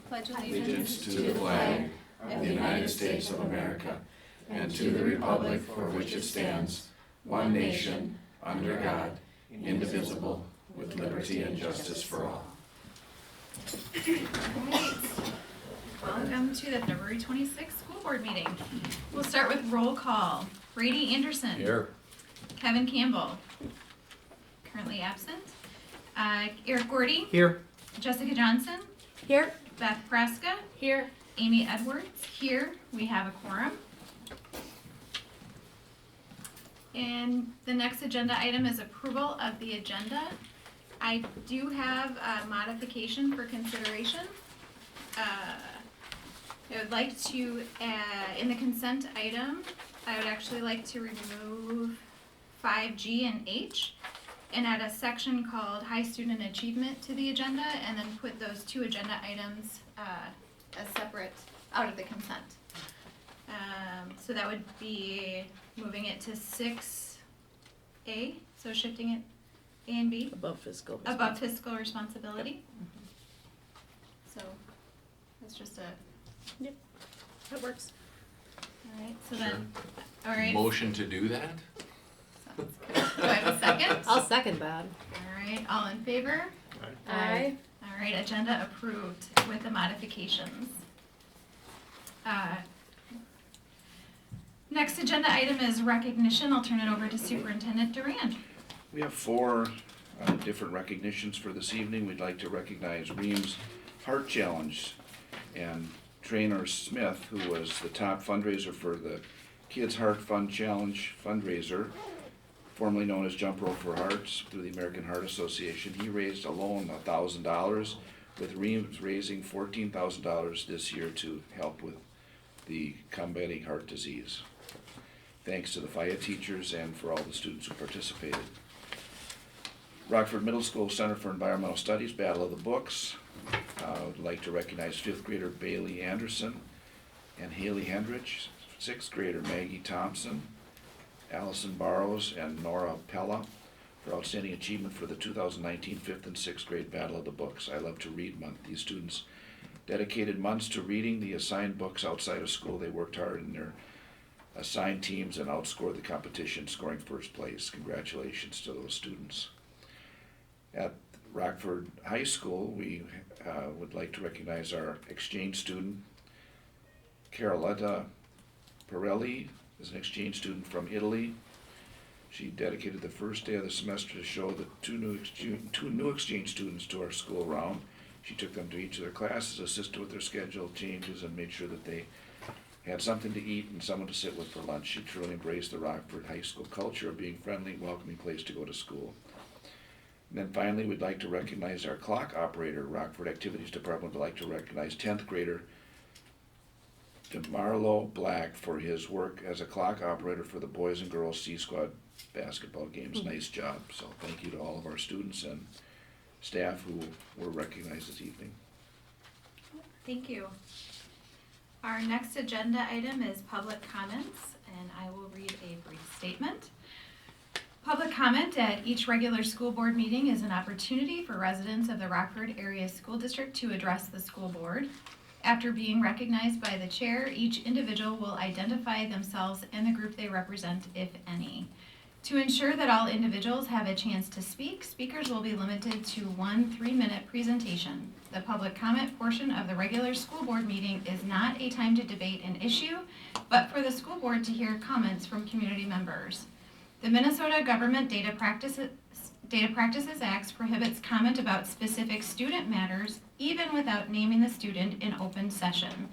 pledge allegiance to the flag of the United States of America and to the republic for which it stands, one nation, under God, indivisible, with liberty and justice for all. Alright. Welcome to the February 26th school board meeting. We'll start with roll call. Brady Anderson. Here. Kevin Campbell. Currently absent. Eric Gordy. Here. Jessica Johnson. Here. Beth Praska. Here. Amy Edwards. Here. We have a quorum. And the next agenda item is approval of the agenda. I do have a modification for consideration. I would like to, in the consent item, I would actually like to remove 5G and H and add a section called High Student Achievement to the agenda, and then put those two agenda items as separate out of the consent. So that would be moving it to 6A, so shifting it A and B. Above fiscal. Above fiscal responsibility. So that's just a, Yep, that works. alright, so then, alright. Motion to do that? Sounds good. Do I have a second? I'll second that. Alright, all in favor? Aye. Alright, agenda approved with the modifications. Next agenda item is recognition. I'll turn it over to Superintendent Durand. We have four different recognitions for this evening. We'd like to recognize Reams Heart Challenge and Trainer Smith, who was the top fundraiser for the Kids Heart Fund Challenge fundraiser, formerly known as Jump Rope for Hearts through the American Heart Association. He raised alone $1,000, with Reams raising $14,000 this year to help with the combating heart disease. Thanks to the FIA teachers and for all the students who participated. Rockford Middle School Center for Environmental Studies, Battle of the Books. I would like to recognize 5th grader Bailey Anderson and Haley Hendrich, 6th grader Maggie Thompson, Allison Barrows, and Nora Pella for outstanding achievement for the 2019 5th and 6th grade Battle of the Books. I Love to Read Month. These students dedicated months to reading the assigned books outside of school. They worked hard in their assigned teams and outscored the competition, scoring first place. Congratulations to those students. At Rockford High School, we would like to recognize our exchange student, Caroletta Pirelli, is an exchange student from Italy. She dedicated the first day of the semester to show the two new exchange students to our school round. She took them to each of their classes, assisted with their schedule changes, and made sure that they had something to eat and someone to sit with for lunch. She truly embraced the Rockford High School culture of being a friendly, welcoming place to go to school. And then finally, we'd like to recognize our clock operator. Rockford Activities Department would like to recognize 10th grader DeMarlo Black for his work as a clock operator for the boys and girls C Squad basketball games. Nice job. So thank you to all of our students and staff who were recognized this evening. Thank you. Our next agenda item is public comments, and I will read a brief statement. Public comment at each regular school board meeting is an opportunity for residents of the Rockford Area School District to address the school board. After being recognized by the chair, each individual will identify themselves and the group they represent, if any. To ensure that all individuals have a chance to speak, speakers will be limited to 1 3-minute presentation. The public comment portion of the regular school board meeting is not a time to debate an issue, but for the school board to hear comments from community members. The Minnesota Government Data Practices Act prohibits comment about specific student matters, even without naming the student in open session.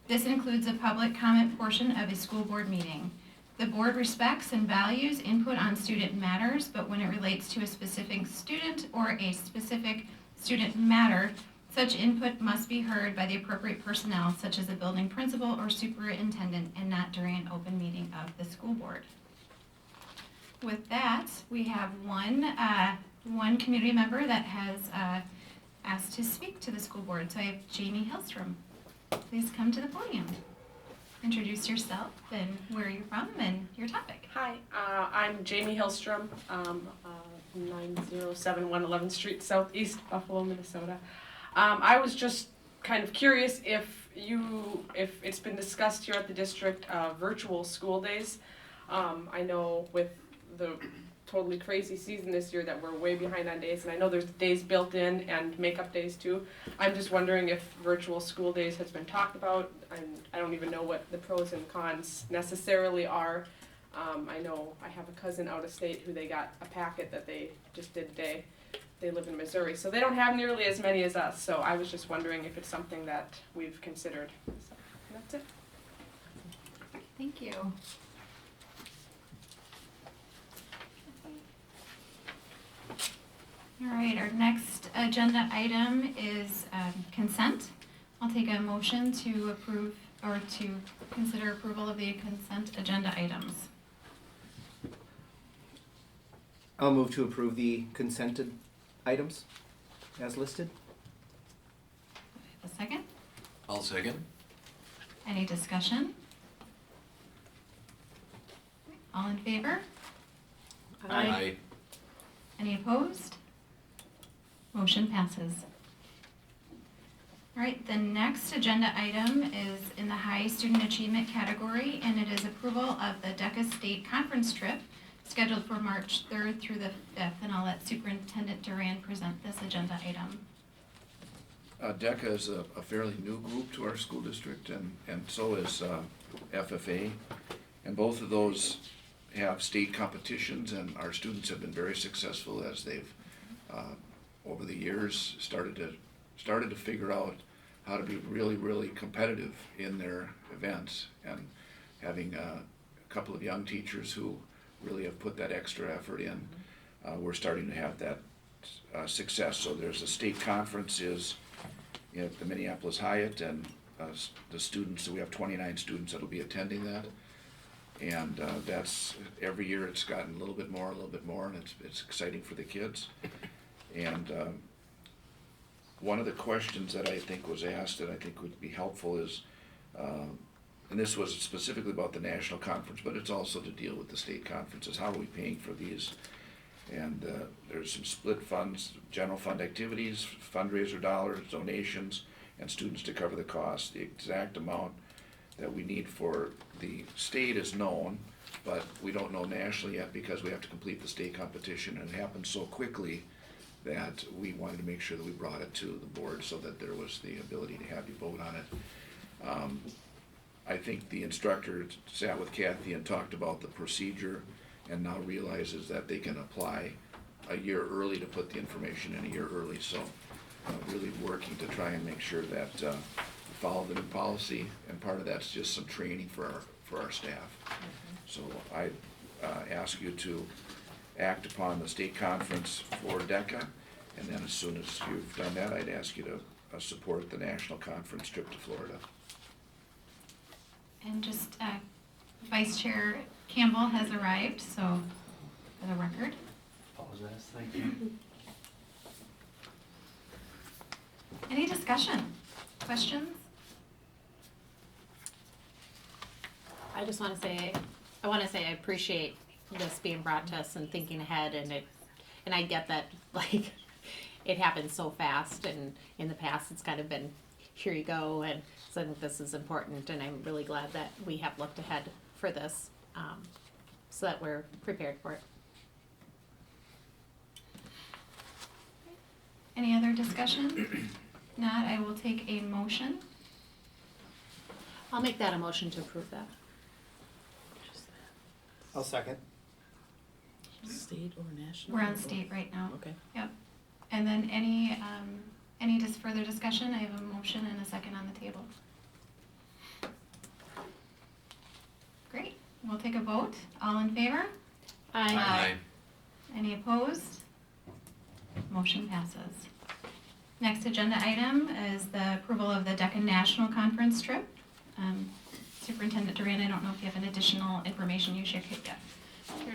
This includes a public comment portion of a school board meeting. The board respects and values input on student matters, but when it relates to a specific student or a specific student matter, such input must be heard by the appropriate personnel, such as a building principal or superintendent, and not during an open meeting of the school board. With that, we have one community member that has asked to speak to the school board. So I have Jamie Hillstrom. Please come to the podium. Introduce yourself and where you're from and your topic. Hi, I'm Jamie Hillstrom, 9071 11th Street, Southeast Buffalo, Minnesota. I was just kind of curious if it's been discussed here at the district, virtual school days. I know with the totally crazy season this year that we're way behind on days, and I know there's days built in and makeup days too. I'm just wondering if virtual school days has been talked about, and I don't even know what the pros and cons necessarily are. I know I have a cousin out of state who they got a packet that they just did today. They live in Missouri, so they don't have nearly as many as us, so I was just wondering if it's something that we've considered. So, that's it. Thank you. All right, our next agenda item is consent. I'll take a motion to approve or to consider approval of the consent agenda items. I'll move to approve the consented items as listed. A second? I'll second. Any discussion? All in favor? Aye. Any opposed? Motion passes. All right, the next agenda item is in the high student achievement category, and it is approval of the DECA State Conference trip scheduled for March 3rd through the 5th, and I'll let Superintendent Duran present this agenda item. DECA is a fairly new group to our school district, and so is FFA. And both of those have state competitions, and our students have been very successful as they've, over the years, started to figure out how to be really, really competitive in their events. And having a couple of young teachers who really have put that extra effort in, we're starting to have that success. So there's a state conference is at the Minneapolis Hyatt, and the students, so we have 29 students that'll be attending that. And that's, every year it's gotten a little bit more, and it's exciting for the kids. And one of the questions that I think was asked that I think would be helpful is, and this was specifically about the national conference, but it's also to deal with the state conferences. How are we paying for these? And there's some split funds, general fund activities, fundraiser dollars, donations, and students to cover the cost. The exact amount that we need for the state is known, but we don't know nationally yet because we have to complete the state competition, and it happened so quickly that we wanted to make sure that we brought it to the board so that there was the ability to have you vote on it. I think the instructor sat with Kathy and talked about the procedure and now realizes that they can apply a year early to put the information in a year early. So really working to try and make sure that we follow the new policy, and part of that's just some training for our staff. So I ask you to act upon the state conference for DECA, and then as soon as you've done that, I'd ask you to support the national conference trip to Florida. And just Vice Chair Campbell has arrived, so for the record. Apologize, thank you. Any discussion, questions? I just want to say, I appreciate this being brought to us and thinking ahead, and I get that, like, it happens so fast, and in the past it's kind of been, here you go, and so I think this is important, and I'm really glad that we have looked ahead for this, so that we're prepared for it. Any other discussion? Not, I will take a motion. I'll make that a motion to approve that. I'll second. State or national? We're on state right now. Okay. Yep. And then any just further discussion? I have a motion and a second on the table. Great, we'll take a vote. All in favor? Aye. Any opposed? Motion passes. Next agenda item is the approval of the DECA National Conference trip. Superintendent Duran, I don't know if you have an additional information you care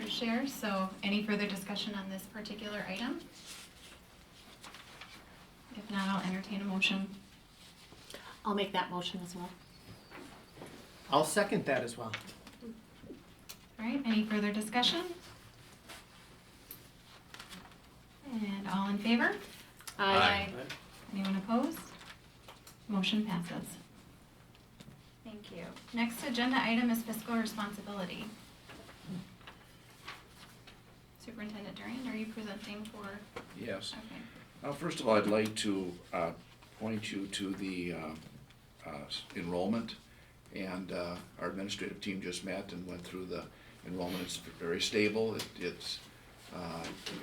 to share, so any further discussion on this particular item? If not, I'll entertain a motion. I'll make that motion as well. I'll second that as well. All right, any further discussion? And all in favor? Aye. Anyone opposed? Motion passes. Thank you. Next agenda item is fiscal responsibility. Superintendent Durant, are you presenting for? Yes. Okay. First of all, I'd like to point you to the enrollment. And our administrative team just met and went through the enrollment. It's very stable.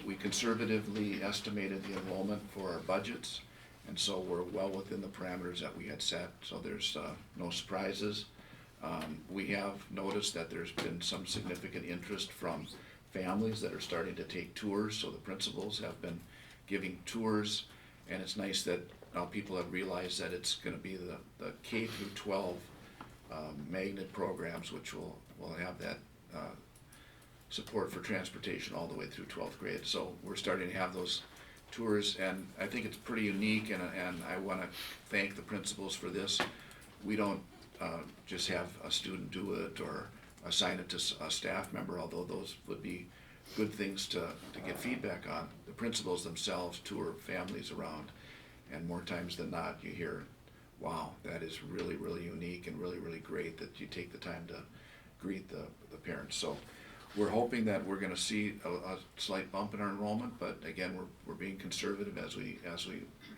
We conservatively estimated the enrollment for our budgets. And so we're well within the parameters that we had set. So there's no surprises. We have noticed that there's been some significant interest from families that are starting to take tours. So the principals have been giving tours. And it's nice that now people have realized that it's going to be the K through 12 magnet programs, which will have that support for transportation all the way through 12th grade. So we're starting to have those tours, and I think it's pretty unique, and I want to thank the principals for this. We don't just have a student do it or assign it to a staff member, although those would be good things to get feedback on. The principals themselves tour families around, and more times than not you hear, wow, that is really, really unique and really, really great that you take the time to greet the parents. So we're hoping that we're going to see a slight bump in our enrollment, but again, we're being conservative as we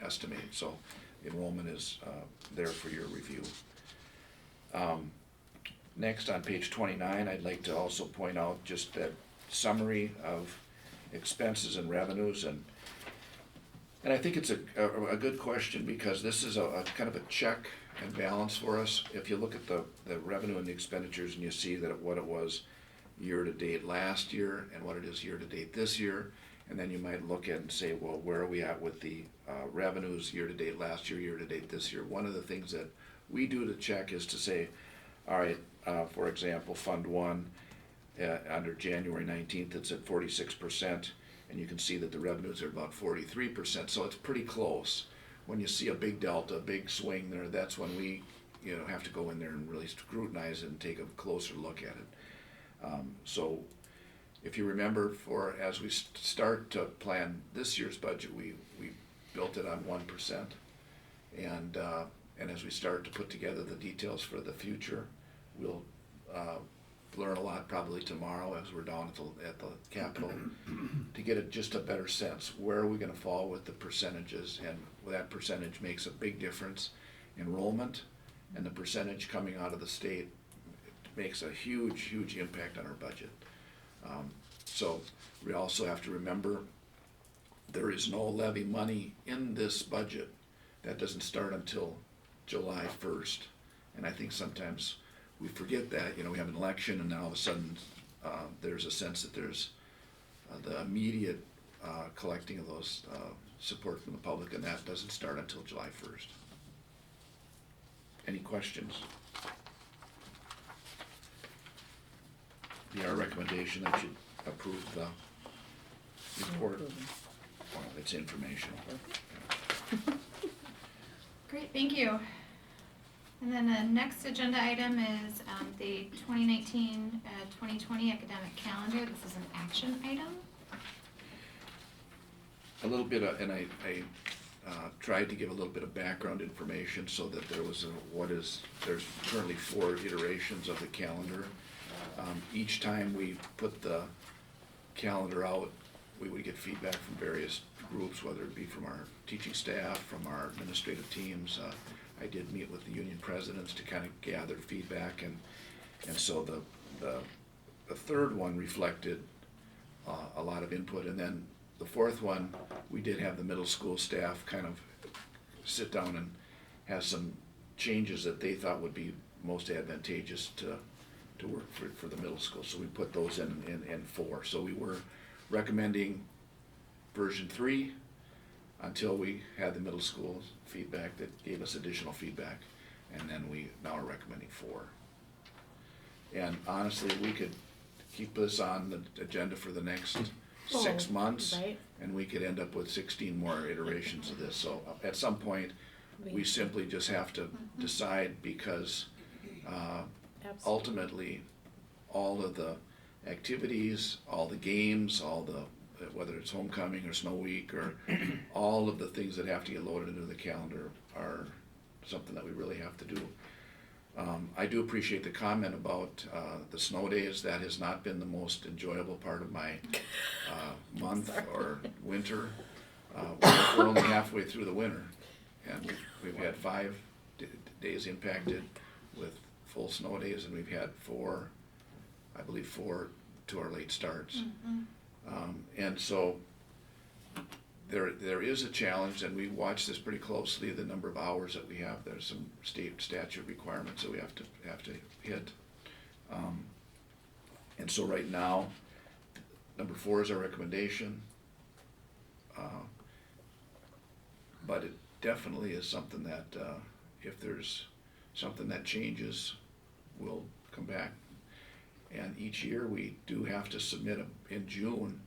estimate. So enrollment is there for your review. Next, on page 29, I'd like to also point out just that summary of expenses and revenues, and I think it's a good question, because this is a kind of a check and balance for us. If you look at the revenue and the expenditures, and you see that what it was year-to-date last year and what it is year-to-date this year, and then you might look at and say, well, where are we at with the revenues year-to-date last year, year-to-date this year? One of the things that we do to check is to say, all right, for example, Fund 1, under January 19th, it's at 46%, and you can see that the revenues are about 43%, so it's pretty close. When you see a big delta, a big swing there, that's when we have to go in there and really scrutinize it and take a closer look at it. So if you remember, as we start to plan this year's budget, we built it on 1%, and as we start to put together the details for the future, we'll learn a lot probably tomorrow as we're down at the Capitol to get just a better sense. Where are we going to fall with the percentages? And that percentage makes a big difference. Enrollment and the percentage coming out of the state makes a huge, huge impact on our budget. So we also have to remember there is no levy money in this budget. That doesn't start until July 1st. And I think sometimes we forget that. We have an election, and then all of a sudden there's a sense that there's the immediate collecting of those support from the public, and that doesn't start until July 1st. Any questions? Our recommendation that you approve the report. Well, it's informational. Great, thank you. And then the next agenda item is the 2019-2020 academic calendar. This is an action item. A little bit of, and I tried to give a little bit of background information so that there's currently 4 iterations of the calendar. Each time we put the calendar out, we would get feedback from various groups, whether it be from our teaching staff, from our administrative teams. I did meet with the union presidents to kind of gather feedback, and so the third one reflected a lot of input, and then the fourth one, we did have the middle school staff kind of sit down and have some changes that they thought would be most advantageous to work for the middle school. So we put those in 4. So we were recommending version 3 until we had the middle school feedback that gave us additional feedback, and then we now are recommending 4. And honestly, we could keep this on the agenda for the next 6 months, right. and we could end up with 16 more iterations of this. So at some point, we simply just have to decide, because ultimately, all of the activities, all the games, whether it's homecoming or snow week, or all of the things that have to get loaded into the calendar are something that we really have to do. I do appreciate the comment about the snow days. That has not been the most enjoyable part of my month or winter. We're only halfway through the winter, and we've had 5 days impacted with full snow days, and we've had 4 to our late starts. And so there is a challenge, and we watch this pretty closely, the number of hours that we have. There's some state statute requirements that we have to hit. And so right now, number 4 is our recommendation. But it definitely is something that, if there's something that changes, we'll come back. And each year we do have to submit in June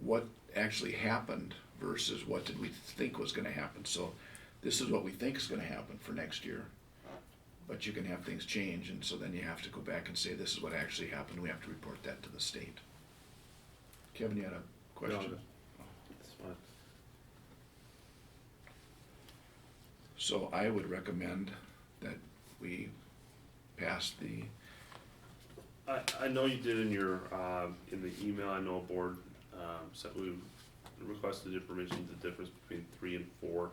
what actually happened versus what did we think was gonna happen. So this is what we think is gonna happen for next year. But you can have things change, and so then you have to go back and say, this is what actually happened. We have to report that to the state. Kevin, you had a question? No, that's fine. So I would recommend that we pass the, I know you did in your, in the email, I know a board, said we requested information, the difference between 3 and 4.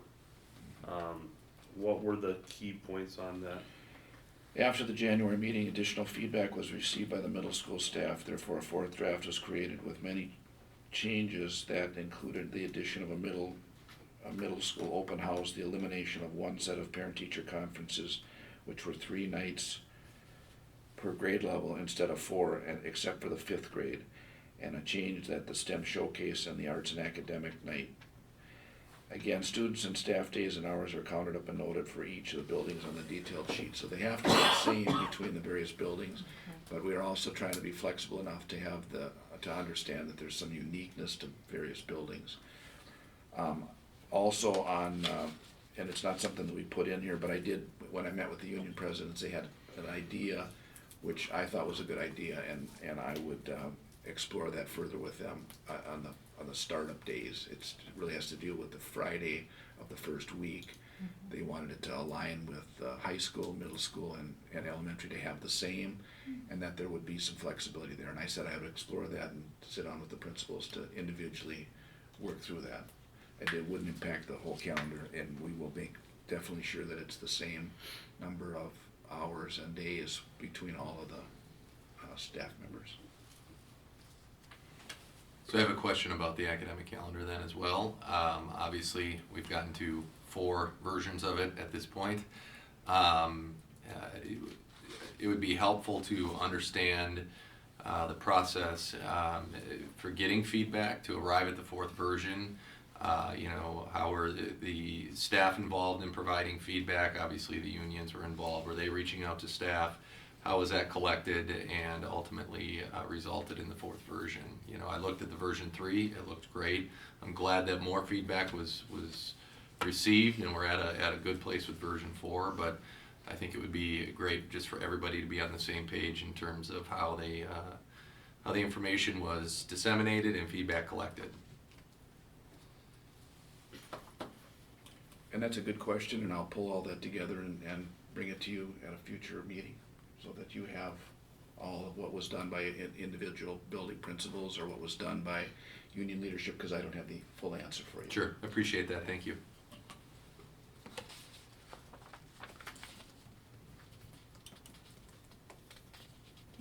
What were the key points on that? after the January meeting, additional feedback was received by the middle school staff. Therefore, a 4th draft was created with many changes that included the addition of a middle school open house, the elimination of 1 set of parent-teacher conferences, which were 3 nights per grade level instead of 4, and except for the 5th grade, and a change that the STEM showcase and the arts and academic night. Again, students and staff days and hours are counted up and noted for each of the buildings on the detailed sheet, so they have to be the same between the various buildings, but we are also trying to be flexible enough to have to understand that there's some uniqueness to various buildings. Also on, and it's not something that we put in here, but I did, when I met with the union presidents, they had an idea which I thought was a good idea, and I would explore that further with them on the startup days. It really has to deal with the Friday of the first week. They wanted it to align with high school, middle school, and elementary to have the same, and that there would be some flexibility there. And I said I would explore that and sit down with the principals to individually work through that. And it wouldn't impact the whole calendar, and we will make definitely sure that it's the same number of hours and days between all of the staff members. So I have a question about the academic calendar then as well. Obviously, we've gotten to 4 versions of it at this point. It would be helpful to understand the process for getting feedback to arrive at the 4th version. How were the staff involved in providing feedback? Obviously, the unions were involved. Were they reaching out to staff? How was that collected and ultimately resulted in the 4th version? I looked at the version 3. It looked great. I'm glad that more feedback was received, and we're at a good place with version 4. But I think it would be great just for everybody to be on the same page in terms of how the information was disseminated and feedback collected. And that's a good question, and I'll pull all that together and bring it to you at a future meeting, so that you have all of what was done by individual building principals or what was done by union leadership, because I don't have the full answer for you. Sure, appreciate that, thank you.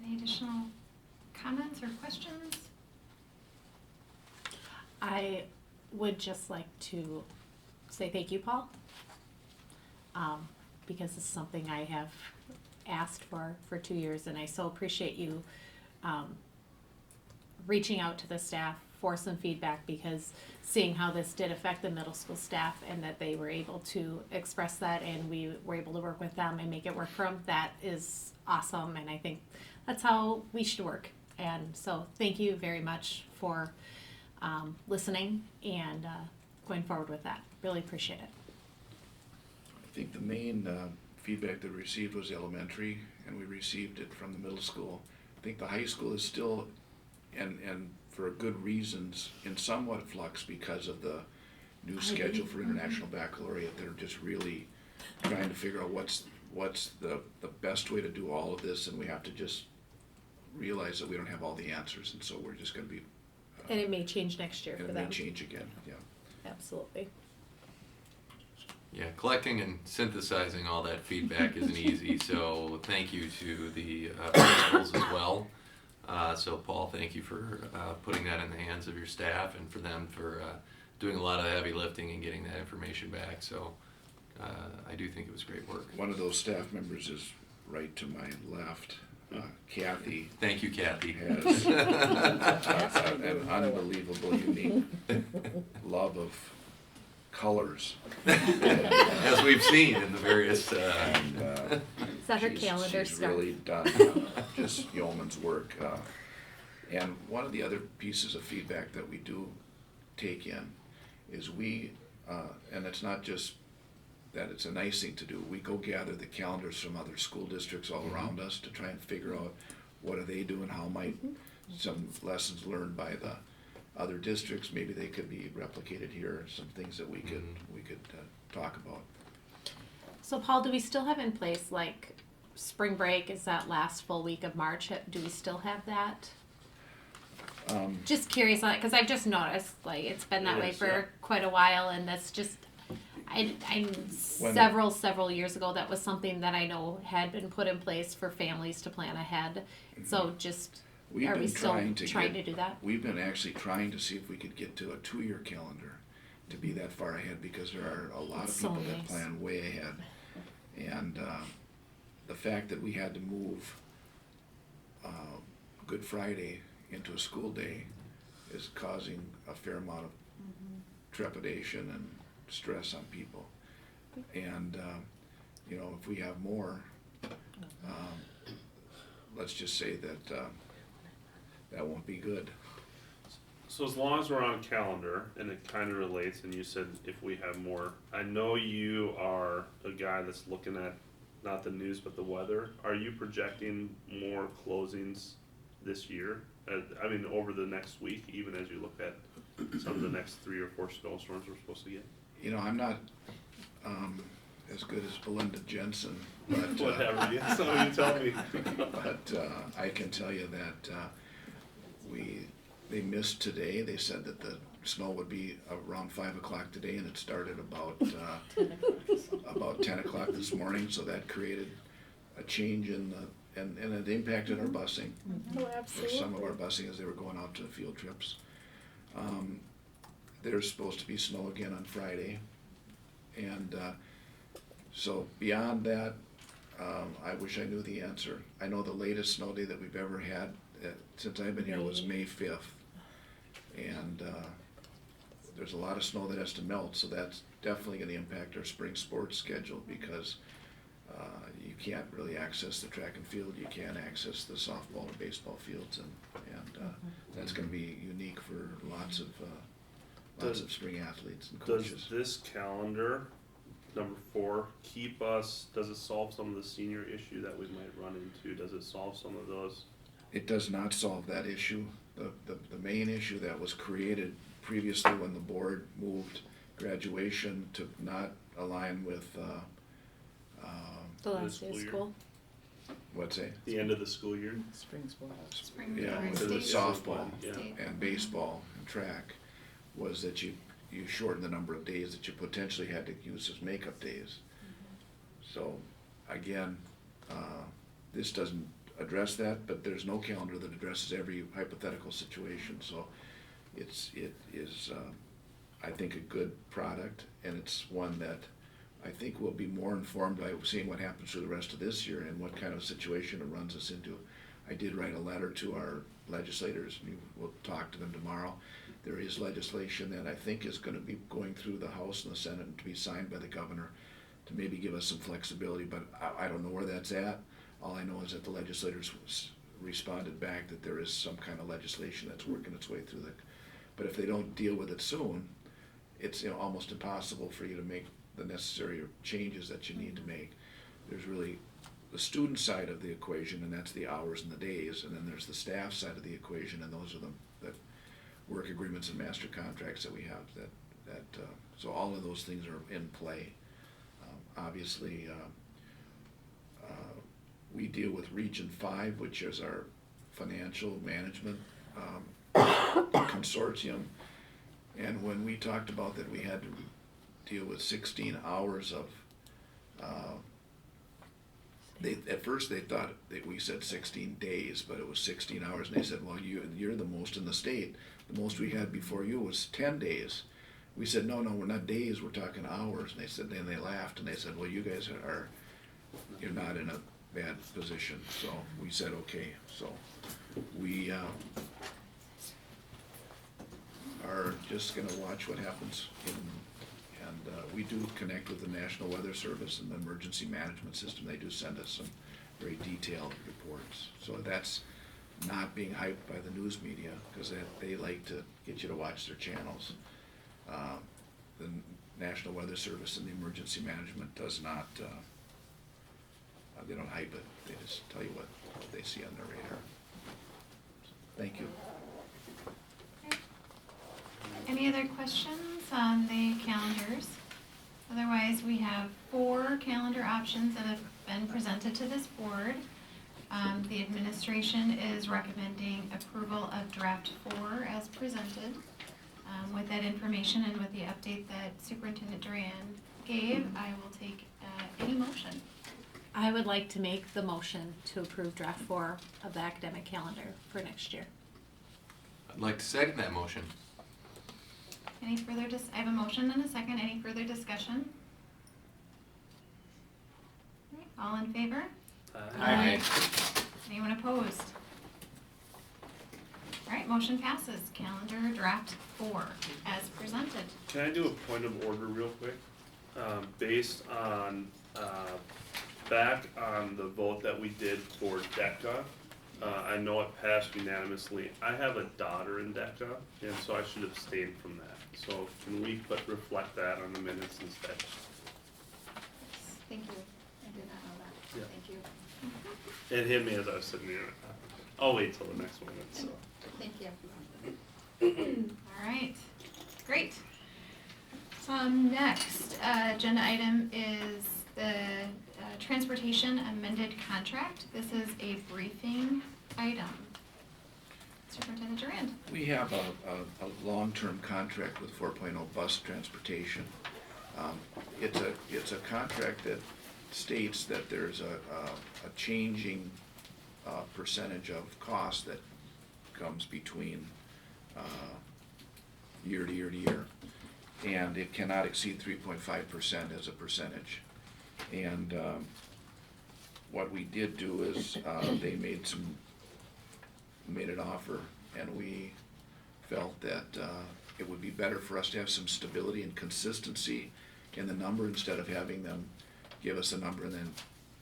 Any additional comments or questions? I would just like to say thank you, Paul, because it's something I have asked for 2 years, and I so appreciate you reaching out to the staff for some feedback, because seeing how this did affect the middle school staff and that they were able to express that and we were able to work with them and make it work for them, that is awesome, and I think that's how we should work. And so thank you very much for listening and going forward with that. Really appreciate it. I think the main feedback that we received was elementary, and we received it from the middle school. I think the high school is still, and for good reasons, in somewhat flux because of the new schedule for international baccalaureate. They're just really trying to figure out what's the best way to do all of this, and we have to just realize that we don't have all the answers, and so we're just gonna be, And it may change next year and for it may them. change again, yeah. Absolutely. Yeah, collecting and synthesizing all that feedback isn't easy, so thank you to the principals as well. So Paul, thank you for putting that in the hands of your staff and for them for doing a lot of the heavy lifting and getting that information back. So I do think it was great work. One of those staff members is right to my left, Kathy. Thank you, Kathy. Has an unbelievable, unique love of colors. As we've seen in the various. And, Is that her calendar she's stuff? really done just yeoman's work. And one of the other pieces of feedback that we do take in is and it's not just that it's a nice thing to do, we go gather the calendars from other school districts all around us to try and figure out what are they doing, how might some lessons learned by the other districts, maybe they could be replicated here, some things that we could talk about. So Paul, do we still have in place, like, spring break is that last full week of March? Do we still have that? Just curious on it, because I've just noticed, like, it's been that way Yes, for yeah. quite a while, and that's just, several years ago, that was something that I know had been put in place for families to plan ahead. So just, We've are we been still trying trying to to do that? We've been actually trying to see if we could get to a 2-year calendar to be that far ahead, because there are a lot of It's so people that nice. plan way ahead. And the fact that we had to move Good Friday into a school day is causing a fair amount of trepidation and stress on people. And, if we have more, let's just say that that won't be good. So as long as we're on calendar, and it kind of relates, and you said if we have more, I know you are a guy that's looking at not the news but the weather. Are you projecting more closings this year? I mean, over the next week, even as you look at some of the next 3 or 4 snowstorms we're supposed to get? I'm not as good as Belinda Jensen, but Whatever, yeah, so you tell me. but I can tell you that they missed today. They said that the snow would be around 5 o'clock today, and it started about 10 o'clock this morning. So that created a change and it impacted our busing. For some of our busing as they were going out to field trips. There's supposed to be snow again on Friday, and so beyond that, I wish I knew the answer. I know the latest snow day that we've ever had since I've been here was May 5th, and there's a lot of snow that has to melt, so that's definitely going to impact our spring sports schedule, because you can't really access the track and field, you can't access the softball and baseball fields, and that's going to be unique for lots of spring athletes and coaches. Does this calendar, number 4, does it solve some of the senior issue that we might run into? Does it solve some of those? It does not solve that issue. The main issue that was created previously when the board moved graduation to not align with, The last school day of year. school? what's that? The end of the school year? Spring sport. Spring Yeah, or with the state. softball Yeah. State. and baseball and track, was that you shorten the number of days that you potentially had to use as makeup days. So, again, this doesn't address that, but there's no calendar that addresses every hypothetical situation, so it is, I think, a good product, and it's one that I think we'll be more informed by seeing what happens through the rest of this year and what kind of situation it runs us into. I did write a letter to our legislators, and we'll talk to them tomorrow. There is legislation that I think is gonna be going through the House and the Senate and to be signed by the governor to maybe give us some flexibility, but I don't know where that's at. All I know is that the legislators responded back that there is some kind of legislation that's working its way through but if they don't deal with it soon, it's almost impossible for you to make the necessary changes that you need to make. There's really the student side of the equation, and that's the hours and the days, and then there's the staff side of the equation, and those are the work agreements and master contracts that we have so all of those things are in play. obviously, we deal with Region 5, which is our financial management consortium. And when we talked about that, we had to deal with 16 hours of, at first they thought that we said 16 days, but it was 16 hours. And they said, well, you're the most in the state. The most we had before you was 10 days. We said, no, we're not days, we're talking hours. And they said, then they laughed and they said, well, you guys you're not in a bad position. So we said, okay. So we are just gonna watch what happens and we do connect with the National Weather Service and the Emergency Management System. They do send us some very detailed reports. So that's not being hyped by the news media, because they like to get you to watch their channels. The National Weather Service and the Emergency Management does not, they don't hype it. They just tell you what they see on their radar. Thank you. Any other questions on the calendars? Otherwise, we have 4 calendar options that have been presented to this board. The administration is recommending approval of draft 4 as presented. With that information and with the update that Superintendent Duran gave, I will take any motion. I would like to make the motion to approve draft 4 of the academic calendar for next year. I'd like to second that motion. Any further I have a motion and a second. Any further discussion? All in favor? Aye. Anyone opposed? All right, motion passes. Calendar draft 4 as presented. Can I do a point of order real quick? Based on, back on the vote that we did for DECA, I know it passed unanimously. I have a daughter in DECA, and so I should abstain from that. So can we reflect that on the minutes instead? Thank you. I did not know that. Yeah. Thank you. It hit me as I was sitting here. I'll wait till the next one, so. Thank you. All right, great. Next, agenda item is the transportation amended contract. This is a briefing item. Superintendent Durand. We have a long-term contract with 4.0 bus transportation. It's a contract that states that there's a changing percentage of cost that comes between year to year to year, and it cannot exceed 3.5% as a percentage. And what we did do is they made an offer, and we felt that it would be better for us to have some stability and consistency in the number instead of having them give us a number and then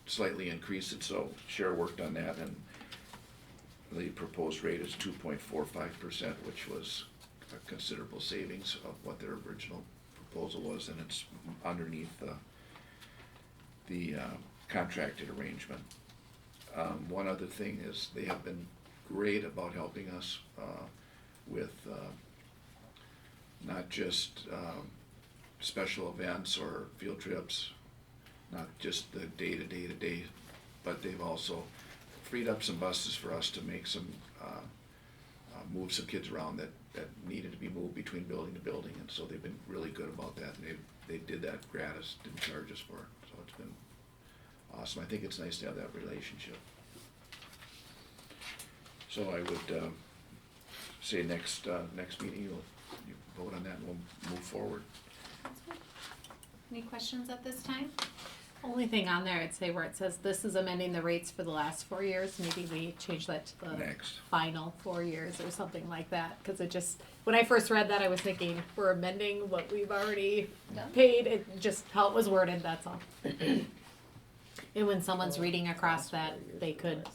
slightly increase it. So Cher worked on that, and the proposed rate is 2.45%, which was a considerable savings of what their original proposal was, and it's underneath the contracted arrangement. One other thing is they have been great about helping us with not just special events or field trips, not just the day-to-day, but they've also freed up some buses for us to make some, move some kids around that needed to be moved between building to building, and so they've been really good about that, and they did that gratis, didn't charge us for it, so it's been awesome. I think it's nice to have that relationship. So I would say next meeting you vote on that and we'll move forward. Any questions at this time? Only thing on there, I'd say where it says this is amending the rates for the last 4 years, maybe we change that to the Next. final 4 years or something like that. Cause it just, when I first read that, I was thinking, we're amending what we've already paid, it just how it was worded, that's all. And when someone's reading across that, they could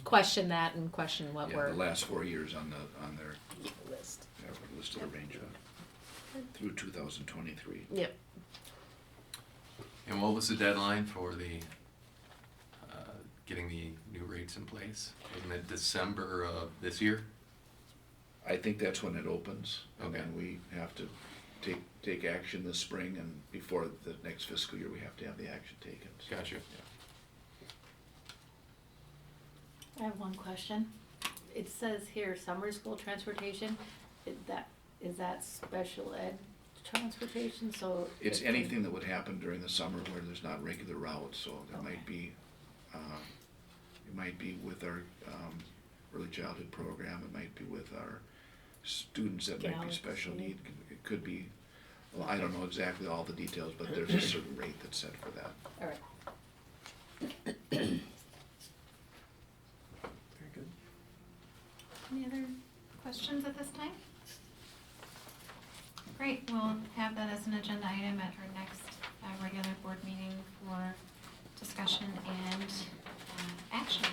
question that and question what Yeah, we're. the last 4 years on their List. listed arrangement through 2023. Yep. And what was the deadline for the getting the new rates in place? Wasn't it December of this year? I think that's when it opens, and Okay. then we have to take action this spring, and before the next fiscal year, we have to have the action taken. So, Gotcha. I have one question. It says here, summer school transportation, is that special ed transportation, so? It's it can- anything that would happen during the summer where there's not regular routes, so there might be, it might be with our early childhood program, it might be with our students that might be special Galaxy. need. It could be, well, I don't know exactly all the details, but there's a certain rate that's set for that. All right. Very good. Any other questions at this time? Great, we'll have that as an agenda item at our next regular board meeting for discussion and action.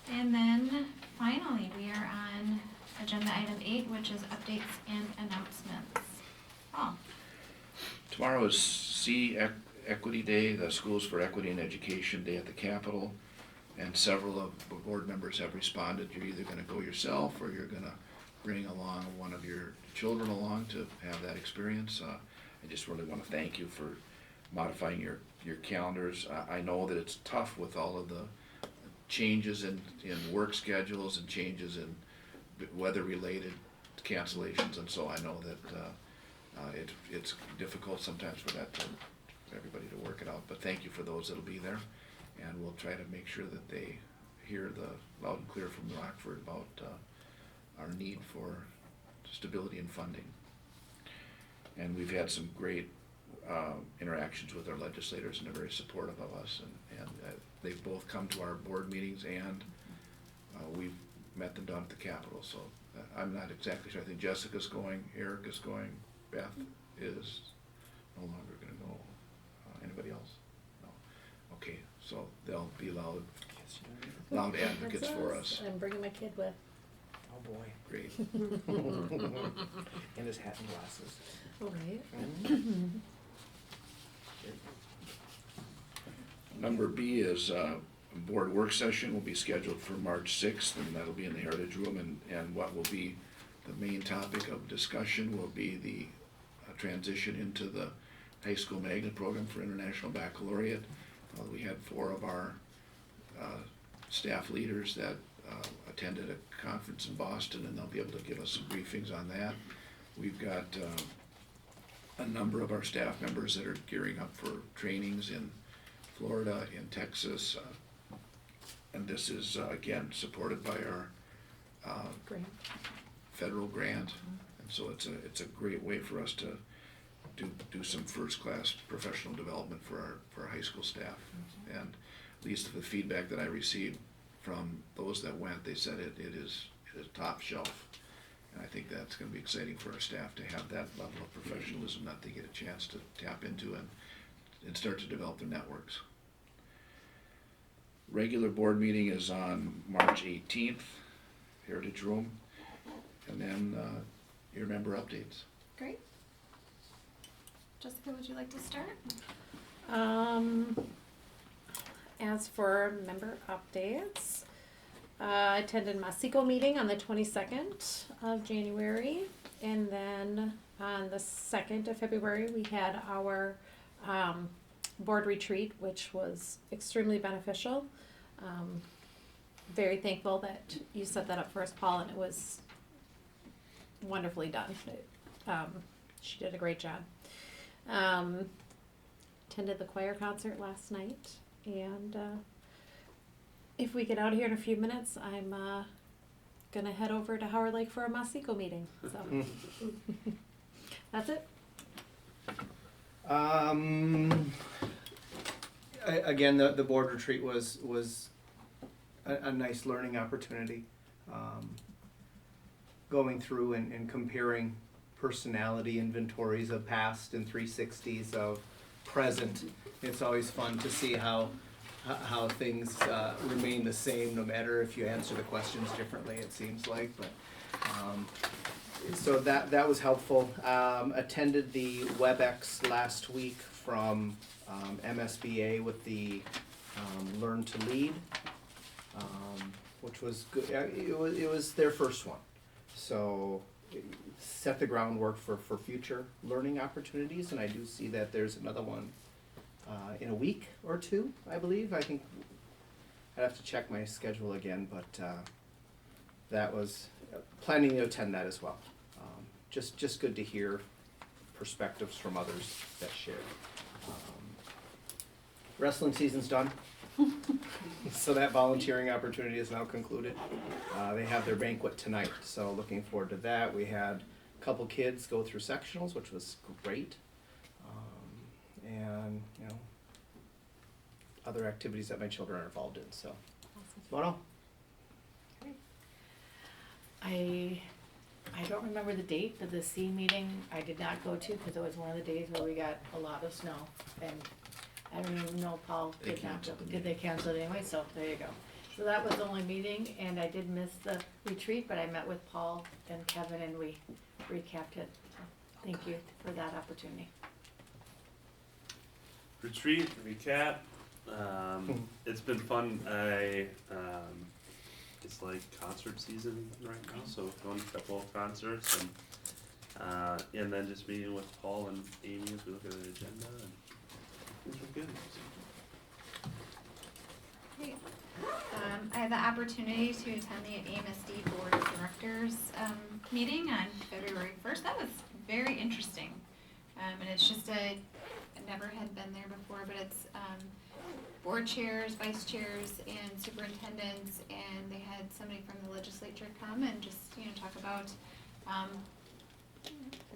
And then finally, we are on agenda item 8, which is updates and announcements. Oh, Tomorrow is Equity Day, the Schools for Equity and Education Day at the Capitol, and several of the board members have responded. You're either gonna go yourself, or you're gonna bring along one of your children along to have that experience. I just really wanna thank you for modifying your calendars. I know that it's tough with all of the changes in work schedules and changes in weather-related cancellations, and so I know that it's difficult sometimes for everybody to work it out, but thank you for those that'll be there, and we'll try to make sure that they hear the loud and clear from Rockford about our need for stability and funding. And we've had some great interactions with our legislators, and they're very supportive of us, and they've both come to our board meetings, and we've met them down at the Capitol, so I'm not exactly sure. I think Jessica's going, Eric is going, Beth is no longer gonna go. Anybody else? No. Okay, so they'll be loud advocates for us. I'm bringing my kid with. Oh, boy. Great. And his hat and glasses. All right. Number B is a board work session will be scheduled for March 6th, and that'll be in the Heritage Room, and what will be the main topic of discussion will be the transition into the high school magnet program for International Baccalaureate. We had 4 of our staff leaders that attended a conference in Boston, and they'll be able to give us some briefings on that. We've got a number of our staff members that are gearing up for trainings in Florida, in Texas, and this is again supported by our Great. federal grant, and so it's a great way for us to do some first-class professional development for our high school staff. And at least the feedback that I received from those that went, they said it is top shelf, and I think that's going to be exciting for our staff to have that level of professionalism that they get a chance to tap into and start to develop their networks. Regular board meeting is on March 18th, Heritage Room, and then your member updates. great. Jessica, would you like to start? As for member updates, I attended Masiko meeting on the 22nd of January, and then on the 2nd of February, we had our board retreat, which was extremely beneficial. Very thankful that you set that up for us, Paul, and it was wonderfully done. She did a great job. Attended the choir concert last night, and if we get out of here in a few minutes, I'm gonna head over to Howard Lake for a Masiko meeting, so. That's it. Again, the board retreat was a nice learning opportunity. Going through and comparing personality inventories of past and 360s of present. It's always fun to see how things remain the same no matter if you answer the questions differently, it seems like. But so that was helpful. Attended the WebEx last week from MSBA with the Learn to Lead, which was good. It was their first one. So set the groundwork for future learning opportunities, and I do see that there's another one in a week or two, I believe. I think I'd have to check my schedule again, but that was planning to attend that as well. Just good to hear perspectives from others that share. Wrestling season's done. So that volunteering opportunity is now concluded. They have their banquet tonight, so looking forward to that. We had a couple kids go through sectionals, which was great. And, you know, other activities that my children are involved in, so. That's about all. I don't remember the date of the C meeting. I did not go to because it was one of the days where we got a lot of snow. And I don't even know, Paul They did not go. canceled the Did they cancel it anyway? So there you go. So that was the only meeting, and I did miss the retreat, but I met with Paul and Kevin and we recapped it. So thank you for that opportunity. Retreat, recap, it's been fun. It's like concert season right now, so going to a couple of concerts and then just meeting with Paul and Amy as we look at the agenda and things were good. Great. I had the opportunity to attend the AMSD Board of Directors meeting on February 1st. That was very interesting. And it's just I never had been there before, but it's board chairs, vice chairs, and superintendents, and they had somebody from the legislature come and just, you know, talk about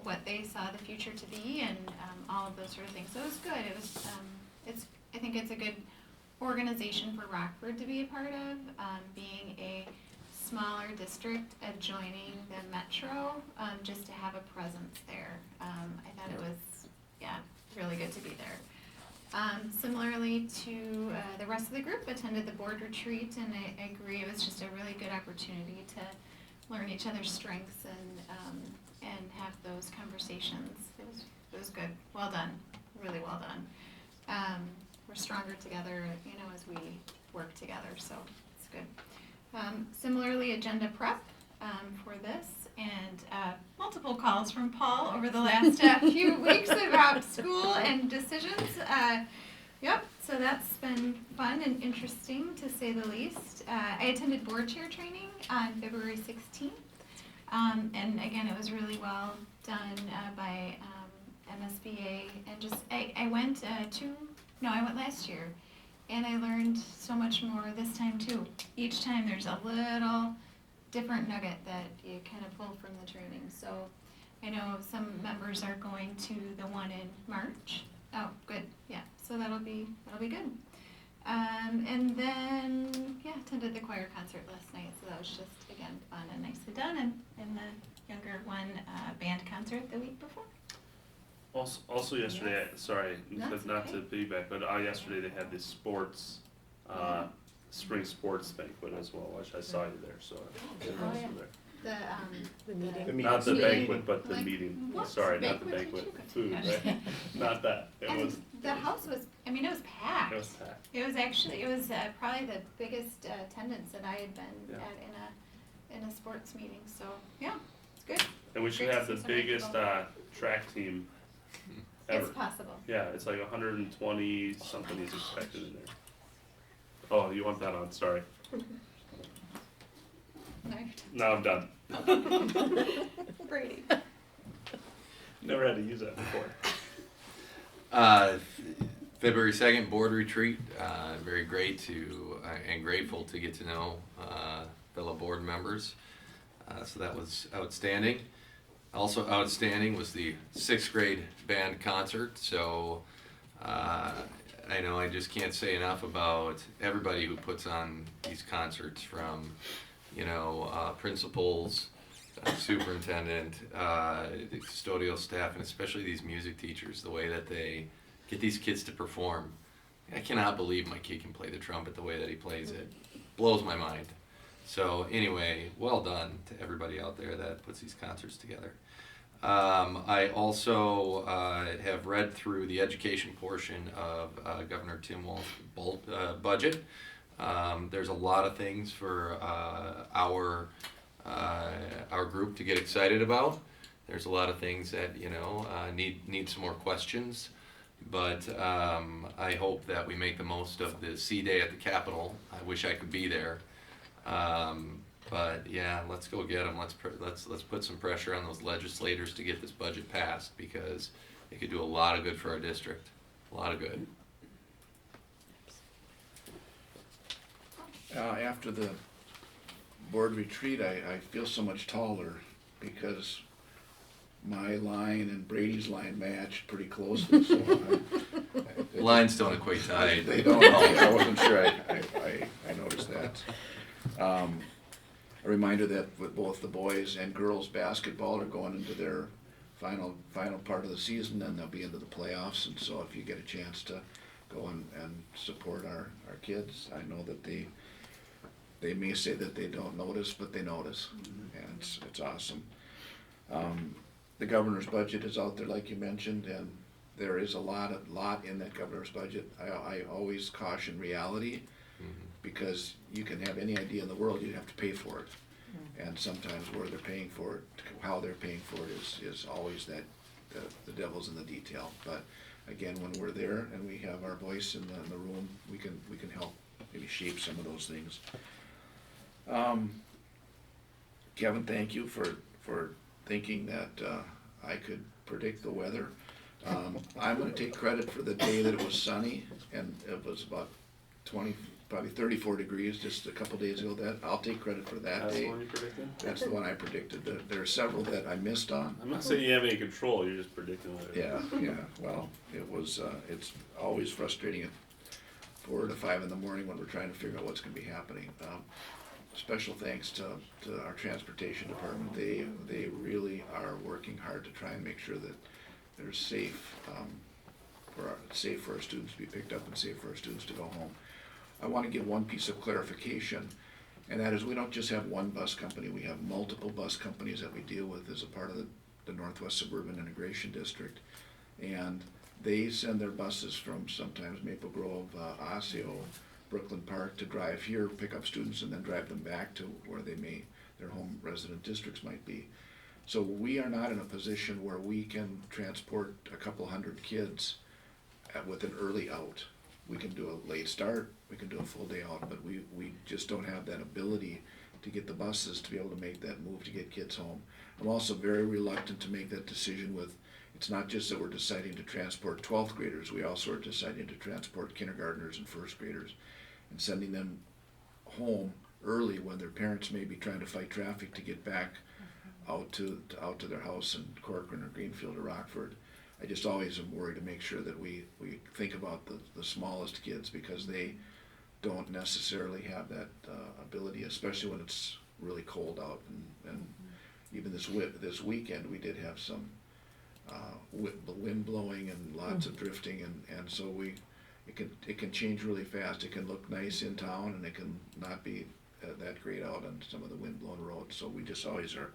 what they saw the future to be and all of those sort of things. So it was good. It was, I think it's a good organization for Rockford to be a part of, being a smaller district adjoining the metro, just to have a presence there. I thought it was, really good to be there. Similarly to the rest of the group, attended the board retreat, and I agree it was just a really good opportunity to learn each other's strengths and have those conversations. It was good. Well done. Really well done. We're stronger together, you know, as we work together, so it's good. Similarly, agenda prep for this, and multiple calls from Paul over the last few weeks about school and decisions. So that's been fun and interesting, to say the least. I attended board chair training on February 16th, and again, it was really well done by MSBA, and just I went I went last year, and I learned so much more this time too. Each time there's a little different nugget that you kind of pull from the training. So I know some members are going to the one in March. Oh, good, yeah, so that'll be good. And then, attended the choir concert last night, so that was just, again, fun and nicely done, and the younger one, band concert the week before. Also yesterday, sorry, That's not okay. to piggyback, but yesterday they had this sports, spring sports banquet as well, which I saw you there, so I was Oh, yeah. there. The meeting. The Not the Meeting. banquet, but the Like, meeting, what sorry, not the banquet did banquet, you go to? food, right? Not that, it And was, the house was, it was packed. it was packed. It was probably the biggest attendance that I had been Yeah. at in a sports meeting, so, yeah, it's good. And we should Great to have the see so many biggest, people. track team ever. It's possible. Yeah, it's like 120 something is expected in there. Oh, you want that on, sorry. No, you're Now I'm done. Brady. Never had to use that before. February 2nd, board retreat. Very great and grateful to get to know fellow board members. So that was outstanding. Also outstanding was the 6th grade band concert. So I know I just can't say enough about everybody who puts on these concerts, from principals, superintendent, the custodial staff, and especially these music teachers, the way that they get these kids to perform. I cannot believe my kid can play the trumpet the way that he plays it. Blows my mind. So anyway, well done to everybody out there that puts these concerts together. I also have read through the education portion of Governor Tim Walz's budget. There's a lot of things for our our group to get excited about. There's a lot of things that, need some more questions. But I hope that we make the most of the C Day at the Capitol. I wish I could be there. But yeah, let's go get them. Let's put some pressure on those legislators to get this budget passed, because it could do a lot of good for our district. A lot of good. After the board retreat, I feel so much taller because my line and Brady's line matched pretty closely. So Lines don't equate to height. They don't. I wasn't sure. I noticed that. A reminder that with both the boys and girls basketball are going into their final part of the season, and they'll be into the playoffs. And so if you get a chance to go and support our kids, I know that they may say that they don't notice, but they notice, and it's awesome. The governor's budget is out there, like you mentioned, and there is a lot in that governor's budget. I always caution reality, because you can have any idea in the world, you have to pay for it. And sometimes where they're paying for it, how they're paying for it is always that the devil's in the detail. But again, when we're there and we have our voice in the room, we can help maybe shape some of those things. Kevin, thank you for thinking that I could predict the weather. I'm going to take credit for the day that it was sunny, and it was about probably 34 degrees just a couple days ago. I'll take credit for that That's day. the one you predicted? That's the one I predicted. There are several that I missed on. I'm not saying you have any control, you're just predicting what it Yeah. Well, it's always frustrating at 4 to 5 in the morning when we're trying to figure out what's going to be happening. Special thanks to our transportation department. They really are working hard to try and make sure that they're safe, safe for our students to be picked up and safe for our students to go home. I want to give one piece of clarification, and that is we don't just have one bus company. We have multiple bus companies that we deal with as a part of the Northwest Suburban Integration District, and they send their buses from sometimes Maple Grove, Osseo, Brooklyn Park to drive here, pick up students, and then drive them back to where their home resident districts might be. So we are not in a position where we can transport a couple hundred kids with an early out. We can do a late start, we can do a full day out, but we just don't have that ability to get the buses to be able to make that move to get kids home. I'm also very reluctant to make that decision it's not just that we're deciding to transport 12th graders, we also are deciding to transport kindergartners and first graders and sending them home early when their parents may be trying to fight traffic to get back out to their house in Corcoran or Greenfield or Rockford. I just always am worried to make sure that we think about the smallest kids, because they don't necessarily have that ability, especially when it's really cold out. And even this weekend we did have some wind blowing and lots of drifting, and so it can change really fast. It can look nice in town, and it can not be that great out on some of the wind blown roads. So we just always are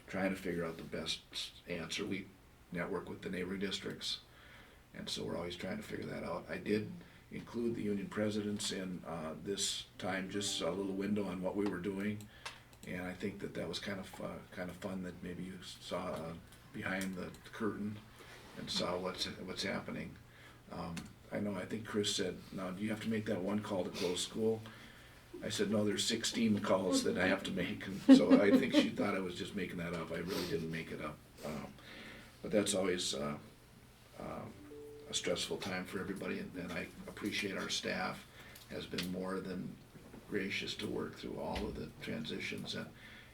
trying to figure out the best answer. We network with the neighboring districts, and so we're always trying to figure that out. I did include the union presidents in this time, just a little window on what we were doing, and I think that was kind of fun that maybe you saw behind the curtain and saw what's happening. I think Chris said, now do you have to make that one call to close school? I said, no, there's 16 calls that I have to make, and so I think she thought I was just making that up. I really didn't make it up. But that's always a stressful time for everybody, and I appreciate our staff has been more than gracious to work through all of the transitions. And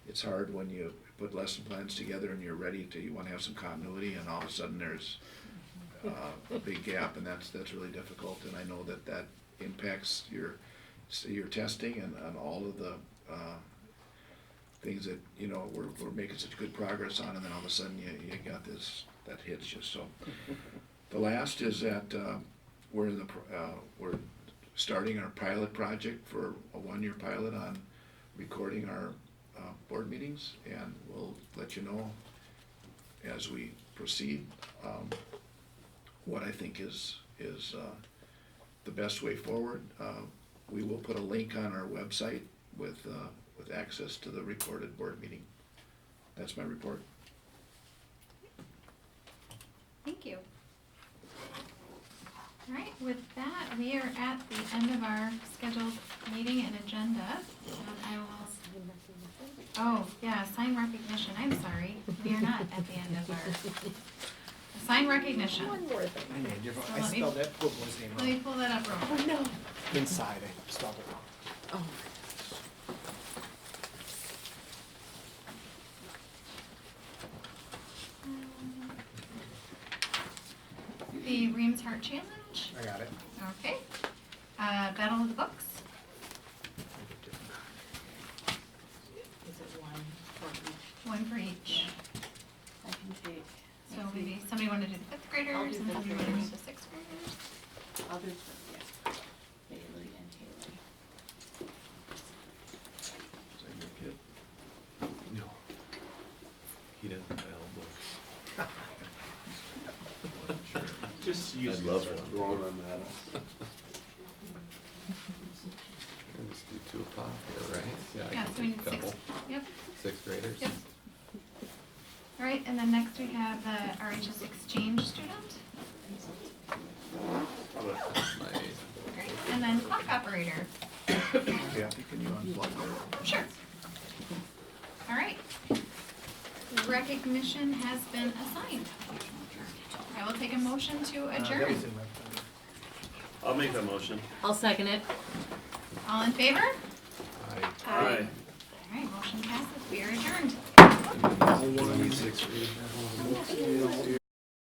it's hard when you put lesson plans together and you want to have some continuity, and all of a sudden there's a big gap, and that's really difficult. And I know that impacts your testing and all of the things that we're making such good progress on, and then all of a sudden you got this that hits you. So the last is that we're starting our pilot project for a 1-year pilot on recording our board meetings, and we'll let you know as we proceed what I think is the best way forward. We will put a link on our website with with access to the recorded board meeting. That's my report. Thank you. All right, with that, we are at the end of our scheduled meeting and agenda. And I will, oh, yeah, sign recognition, I'm sorry. We are not at the end of our, sign recognition. I named your, So I let me- spelled that poor boy's name Let me wrong. pull that up real quick. no. Inside, I spelled it wrong. The Reams Heart Challenge, I got it. okay. Battle of the Books, Is it one for each? one for each. I can take. So maybe somebody wanted to do the fifth graders I'll and do fifth somebody wanted to do graders. the sixth graders. I'll do, yeah. Bailey and Haley. Is that your kid? No. He doesn't have books. Just use I'd love start one. throwing them at us. Let's do 2 o'clock here, right? Yeah, I Yeah, can so we take need a couple. yep, 6th graders? yep. All right, and then next we have the RHS exchange student. That's my Great, and then clock operator. Yeah, can you unplug that? Sure. All right. Recognition has been assigned. I will take a motion to That adjourn. was in my phone. I'll make that motion. I'll second it. All in favor? I Aye. All right, motion passes. We are adjourned. One 6th grade.